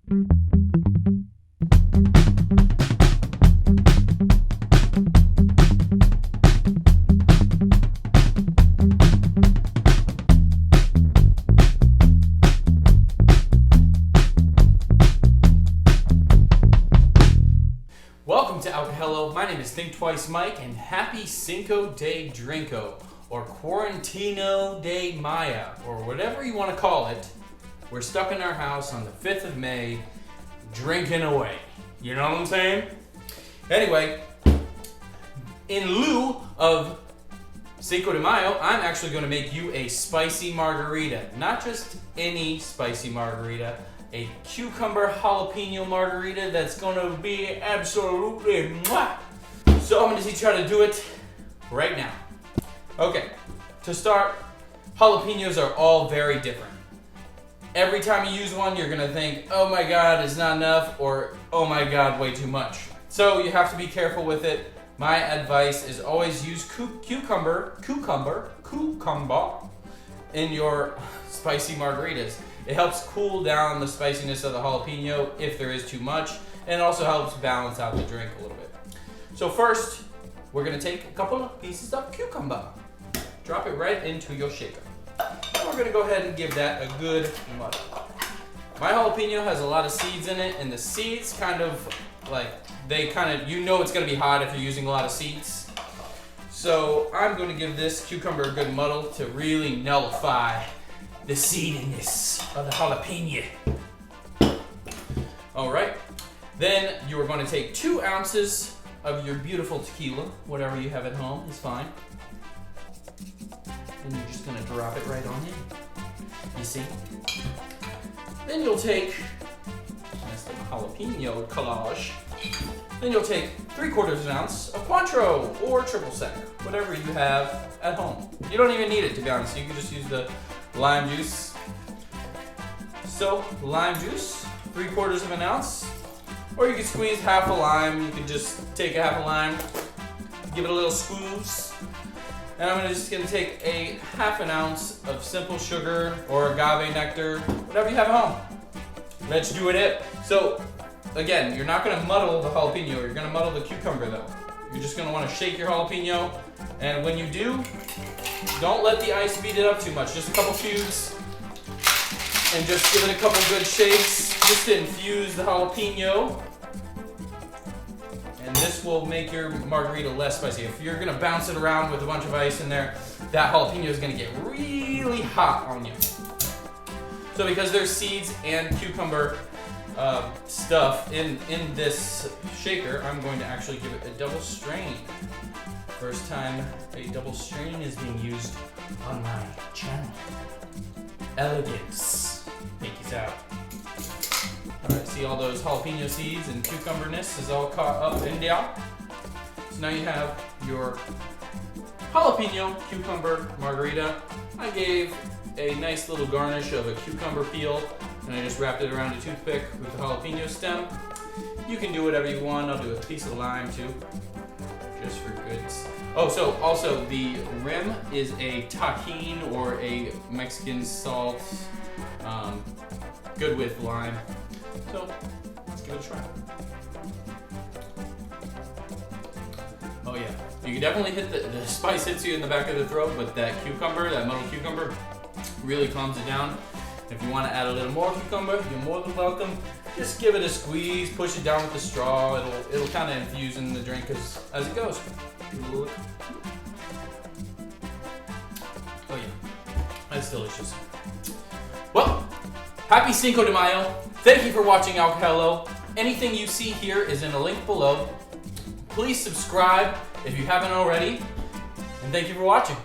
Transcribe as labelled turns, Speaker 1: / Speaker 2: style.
Speaker 1: Welcome to ALCOHELLO. My name is Think Twice Mike, and happy Cinco de Drinko, or Quarantino de Maya, or whatever you want to call it. We're stuck in our house on the 5th of May, drinking away. You know what I'm saying? Anyway, in lieu of Cinco de Mayo, I'm actually going to make you a spicy margarita. Not just any spicy margarita, a cucumber jalapeno margarita that's gonna be absolutely mwah. So I'm gonna teach you how to do it right now. Okay, to start, jalapenos are all very different. Every time you use one, you're gonna think, oh my god, it's not enough, or oh my god, way too much. So you have to be careful with it. My advice is always use cucumber in your spicy margaritas. It helps cool down the spiciness of the jalapeno if there is too much, and it also helps balance out the drink a little bit. So first, we're gonna take a couple of pieces of cucumber. Drop it right into your shaker. And we're gonna go ahead and give that a good muddle. My jalapeno has a lot of seeds in it, and the seeds kind of, you know it's gonna be hot if you're using a lot of seeds. So I'm gonna give this cucumber a good muddle to really nullify the seediness of the jalapeno. All right, then you are going to take 2 ounces of your beautiful tequila, whatever you have at home is fine. And you're just going to drop it right on in, you see. Then you'll take, nice little jalapeno collage. Then you'll take 3/4 ounce of Cointreau or triple sec, whatever you have at home. You don't even need it, to be honest. You can just use the lime juice. So, lime juice, 3/4 ounce, or you could squeeze half a lime. You could just take a half a lime, give it a little squeeze, and I'm just gonna take a 1/2 ounce of simple sugar or agave nectar, whatever you have at home. Let's do it. So, again, you're not gonna muddle the jalapeno. You're gonna muddle the cucumber though. You're just gonna want to shake your jalapeno, and when you do, don't let the ice beat it up too much. Just a couple cubes, and just give it a couple good shakes just to infuse the jalapeno. And this will make your margarita less spicy. If you're gonna bounce it around with a bunch of ice in there, that jalapeno is gonna get really hot on you. So because there's seeds and cucumber stuff in this shaker, I'm going to actually give it a double strain. First time a double strain is being used on my channel. Elegance. Pinkies out. Alright, see all those jalapeno seeds and cucumberness is all caught up in there. So now you have your jalapeno cucumber margarita. I gave a nice little garnish of a cucumber peel, and I just wrapped it around a toothpick with the jalapeno stem. You can do whatever you want. I'll do a piece of lime too, just for goods. Oh, so also the rim is a tajin or a Mexican salt, good with lime. So let's give it a try. Oh yeah, you can definitely hit the spice hits you in the back of the throat, but that cucumber, that muddled cucumber, really calms it down. If you want to add a little more cucumber, you're more than welcome. Just give it a squeeze, push it down with the straw. It'll kind of infuse in the drink as it goes. Oh yeah, that's delicious. Well, happy Cinco de Mayo. Thank you for watching ALCOHELLO. Anything you see here is in a link below. Please subscribe if you haven't already. And thank you for watching.